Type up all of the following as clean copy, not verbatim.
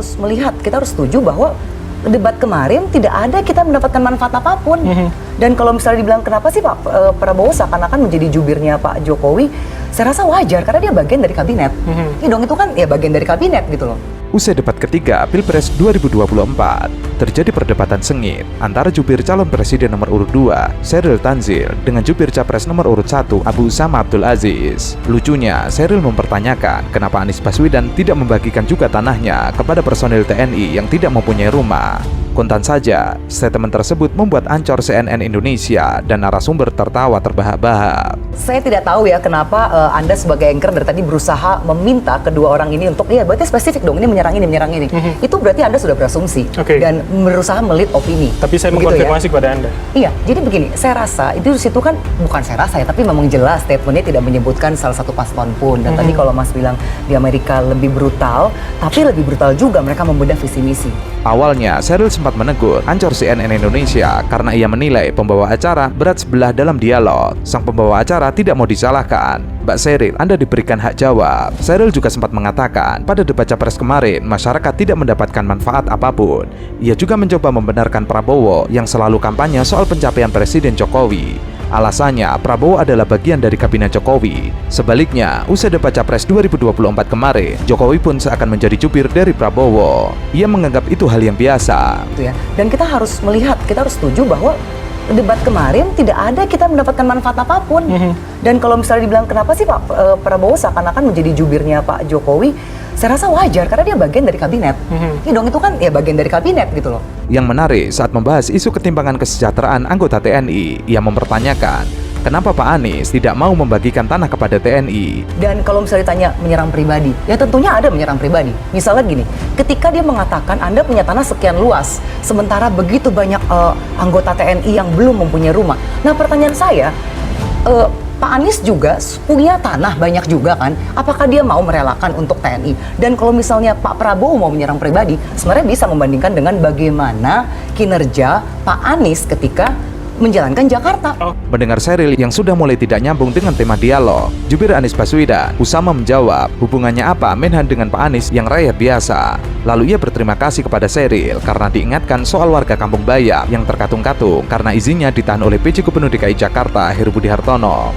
harus melihat, kita harus setuju bahwa debat kemarin tidak ada kita mendapatkan manfaat apapun. Dan kalau misalnya dibilang kenapa sih Pak Prabowo seakan-akan menjadi jubirnya Pak Jokowi, saya rasa wajar karena dia bagian dari kabinet. Ya dong, itu kan ya bagian dari kabinet gitu loh. Usai debat ketiga Pilpres 2024, terjadi perdebatan sengit antara jubir calon presiden nomor urut 2, Sheryl Tanzil, dengan jubir capres nomor urut 1, Abu Usama Abdul Aziz. Lucunya, Sheryl mempertanyakan kenapa Anies Baswedan tidak membagikan juga tanahnya kepada personil TNI yang tidak mempunyai rumah. Kontan saja, statement tersebut membuat ancor CNN Indonesia dan narasumber tertawa terbahak-bahak. Saya tidak tahu ya kenapa Anda sebagai anchor dari tadi berusaha meminta kedua orang ini untuk, ya berarti spesifik dong, ini menyerang ini. Itu berarti Anda sudah berasumsi dan berusaha melit opini. Tapi saya mengkonfirmasi kepada Anda. Iya, jadi begini, saya rasa itu situ kan, bukan saya rasa ya, tapi memang jelas statementnya tidak menyebutkan salah satu paslon pun. Dan tadi kalau Mas bilang di Amerika lebih brutal, tapi lebih brutal juga mereka membedah visi misi. Awalnya, Sheryl sempat menegur ancor CNN Indonesia karena ia menilai pembawa acara berat sebelah dalam dialog. Sang pembawa acara tidak mau disalahkan. Mbak Sheryl, Anda diberikan hak jawab. Sheryl juga sempat mengatakan pada debat capres kemarin, masyarakat tidak mendapatkan manfaat apapun. Ia juga mencoba membenarkan Prabowo yang selalu kampanye soal pencapaian Presiden Jokowi. Alasannya, Prabowo adalah bagian dari kabinet Jokowi. Sebaliknya, usai debat Capres 2024 kemarin, Jokowi pun seakan menjadi jubir dari Prabowo. Ia menganggap itu hal yang biasa. Dan kita harus melihat, kita harus setuju bahwa debat kemarin tidak ada kita mendapatkan manfaat apapun. Dan kalau misalnya dibilang kenapa sih Pak Prabowo seakan-akan menjadi jubirnya Pak Jokowi, saya rasa wajar karena dia bagian dari kabinet. Ya dong, itu kan ya bagian dari kabinet gitu loh. Yang menarik saat membahas isu ketimpangan kesejahteraan anggota TNI, ia mempertanyakan kenapa Pak Anies tidak mau membagikan tanah kepada TNI. Dan kalau misalnya ditanya menyerang pribadi, ya tentunya ada menyerang pribadi. Misalnya gini, ketika dia mengatakan Anda punya tanah sekian luas, sementara begitu banyak anggota TNI yang belum mempunyai rumah. Nah pertanyaan saya, Pak Anies juga punya tanah banyak juga kan? Apakah dia mau merelakan untuk TNI? Dan kalau misalnya Pak Prabowo mau menyerang pribadi, sebenarnya bisa membandingkan dengan bagaimana kinerja Pak Anies ketika menjalankan Jakarta. Mendengar Sheryl yang sudah mulai tidak nyambung dengan tema dialog, jubir Anies Baswedan, Usama menjawab hubungannya apa Menhan dengan Pak Anies yang rakyat biasa. Lalu ia berterima kasih kepada Sheryl karena diingatkan soal warga Kampung Bayam yang terkatung-katung karena izinnya ditahan oleh PJ Gubernur DKI Jakarta Heru Budi Hartono.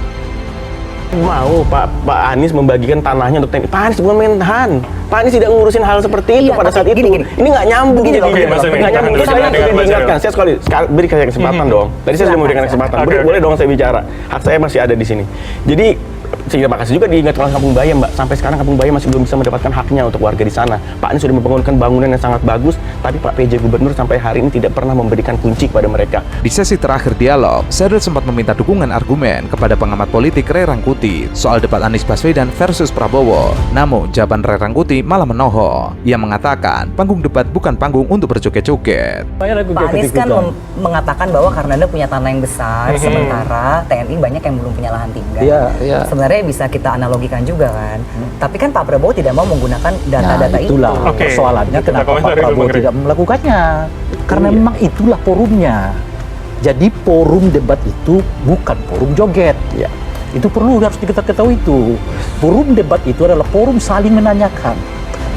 Mau Pak Anies membagikan tanahnya untuk TNI. Pak Anies bukan Menhan. Pak Anies tidak ngurusin hal seperti itu pada saat itu. Ini nggak nyambung. Nggak nyambung. Terus saya sudah diingatkan. Saya sekali beri saya kesempatan dong. Tadi saya sudah memberikan kesempatan. Boleh dong saya bicara. Hak saya masih ada di sini. Jadi terima kasih juga diingatkan Kampung Bayam, Mbak. Sampai sekarang Kampung Bayam masih belum bisa mendapatkan haknya untuk warga di sana. Pak Anies sudah membangunkan bangunan yang sangat bagus, tapi Pak PJ Gubernur sampai hari ini tidak pernah memberikan kunci kepada mereka. Di sesi terakhir dialog, Sheryl sempat meminta dukungan argumen kepada pengamat politik Ray Rangkuti soal debat Anies Baswedan versus Prabowo. Namun, jawaban Ray Rangkuti malah menohok. Ia mengatakan, panggung debat bukan panggung untuk berjoget-joget. Pak Anies kan mengatakan bahwa karena Anda punya tanah yang besar, sementara TNI banyak yang belum punya lahan tinggal. Sebenarnya bisa kita analogikan juga kan. Tapi kan Pak Prabowo tidak mau menggunakan data-data itu. Itulah persoalannya kenapa Pak Prabowo tidak melakukannya. Karena memang itulah forumnya. Jadi forum debat itu bukan forum joget. Itu harus kita ketahui itu. Forum debat itu adalah forum saling menanyakan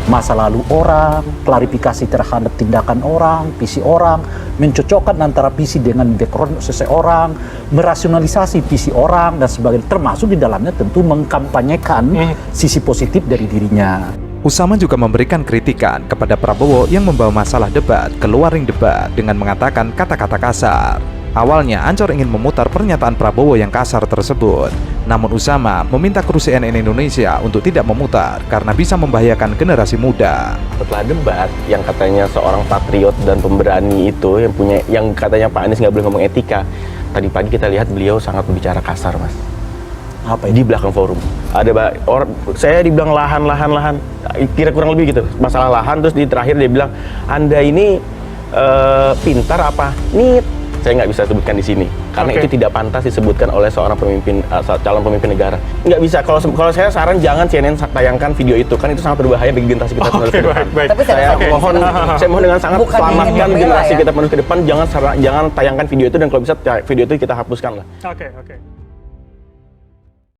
masa lalu orang, klarifikasi terhadap tindakan orang, visi orang, mencocokkan antara visi dengan background seseorang, merasionalisasi visi orang dan sebagainya, termasuk di dalamnya tentu mengkampanyekan sisi positif dari dirinya. Usama juga memberikan kritikan kepada Prabowo yang membawa masalah debat keluar ring debat dengan mengatakan kata-kata kasar. Awalnya Ancor ingin memutar pernyataan Prabowo yang kasar tersebut. Namun Usama meminta kru CNN Indonesia untuk tidak memutar karena bisa membahayakan generasi muda. Setelah debat yang katanya seorang patriot dan pemberani itu yang katanya Pak Anies nggak boleh ngomong etika, tadi pagi kita lihat beliau sangat berbicara kasar, Mas. Apa di belakang forum ada orang, saya dibilang lahan, kira kurang lebih gitu masalah lahan, terus di terakhir dia bilang Anda ini pintar apa nit. Saya nggak bisa sebutkan di sini karena itu tidak pantas disebutkan oleh seorang pemimpin calon pemimpin negara. Nggak bisa. Kalau saya saran jangan CNN tayangkan video itu, kan itu sangat berbahaya bagi generasi kita menuju ke depan. Tapi saya mohon dengan sangat selamatkan generasi kita menuju ke depan. Jangan tayangkan video itu, dan kalau bisa video itu kita hapuskan lah. Oke.